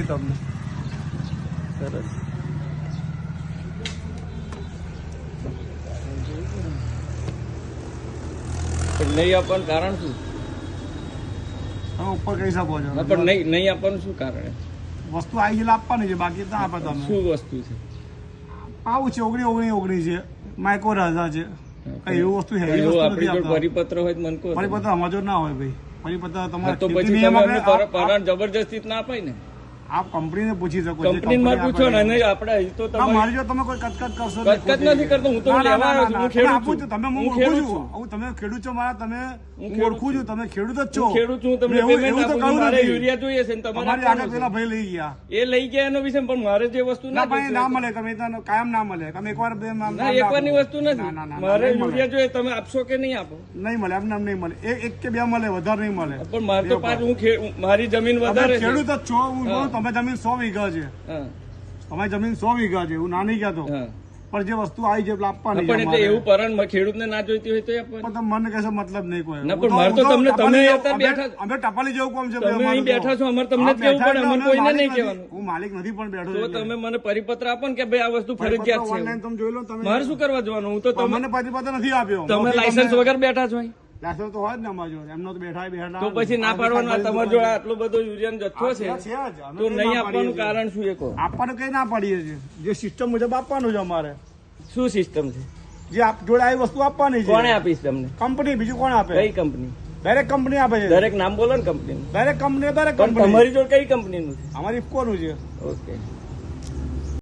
આપીશું તમને. સરસ. પણ નહીં આપવાનું કારણ શું? તમે ઉપર કહી શકો છો. પણ નહીં આપવાનું શું કારણ? વસ્તુ આવી ગયેલા આપવાની છે, બાકી ના આપે તમે. શું વસ્તુ છે? આવું છે 19 છે, માઇક્રો રાજા છે, કઈ એવું વસ્તુ હેવી વસ્તુ નથી આપતા. પરિપત્ર હોય મને કહો. પરિપત્ર અમારો ના હોય ભાઈ. પરિપત્ર તમારે તો પછી પરાણ જબરજસ્તી ના અપાય ને. આપ કંપનીને પૂછી શકો છો. કંપનીમાં પૂછો ને, નહીં આપણે તો મારી જો તમે કોઈ કચકચ કરશો. કચકચ નથી કરતો, હું તો લેવા આવ્યો છું. હું ખેડૂત છું. તમે હું ઓળખું છું. હું તમે ખેડૂત છો મારા, તમે હું ઓળખું છું. તમે ખેડૂત જ છો. ખેડૂત છું, તમને પેમેન્ટ આપું છું. મારે યુરિયા જોઈએ છે ને તમારે આગળ પેલા ભાઈ લઈ ગયા. એ લઈ ગયા એનો વિષય, પણ મારે જે વસ્તુ ના ભાઈ ના મળે. તમે કાયમ ના મળે. તમે એકવાર એકવારની વસ્તુ નથી. મારે યુરિયા જોઈએ, તમે આપશો કે નહીં આપો? નહીં મળે, એમ નામ નહીં મળે. એક કે બે મળે, વધારે નહીં મળે. પણ મારે તો પાછું મારી જમીન વધારે છે. ખેડૂત જ છો. હું તમે જમીન 100 વીઘા છે. તમારી જમીન 100 વીઘા છે. હું ના નહીં કહેતો, પણ જે વસ્તુ આવી છે આપવાની. પણ એટલે એવું પરણ ખેડૂતને ના જોઈતી હોય તો આપવાની. પણ મને કહેશો મતલબ નહીં કોઈ. ના, પણ મારે તો તમને તમે બેઠા અમે ટપાલી જેવું કામ છે. તમે અહીં બેઠા છો, અમારે તમને જ કેવું પડે, અમને કોઈને નહીં કહેવાનું. હું માલિક નથી પણ બેઠો. તો તમે મને પરિપત્ર આપો ને કે ભાઈ આ વસ્તુ ફરજિયાત છે. ઓનલાઈન તમે જોઈ લો. તમે મારે શું કરવા જવાનું? હું તો તમને પરિપત્ર નથી આપ્યો. તમે લાયસન્સ વગર બેઠા છો. લાયસન્સ તો હોય જ ને અમારા જોડે. એમનો તો બેઠા. તો પછી ના પાડવાનું. તમારા જોડે આટલો બધો યુરિયાનો જથ્થો છે, તો નહીં આપવાનું કારણ શું એ કહો? આપવાનું કઈ ના પાડીએ છીએ. જે સિસ્ટમ મુજબ આપવાનું છે અમારે. શું સિસ્ટમ છે? જે જોડે આવી વસ્તુ આપવાની છે. કોણે આપીશ તમને? કંપની. બીજું કોણ આપે? કઈ કંપની? દરેક કંપની આપે છે. દરેક નામ બોલો ને કંપની. દરેક કંપની. તમારી જોડે કઈ કંપનીનું છે? અમારી ઇફકોનું છે. ઓકે.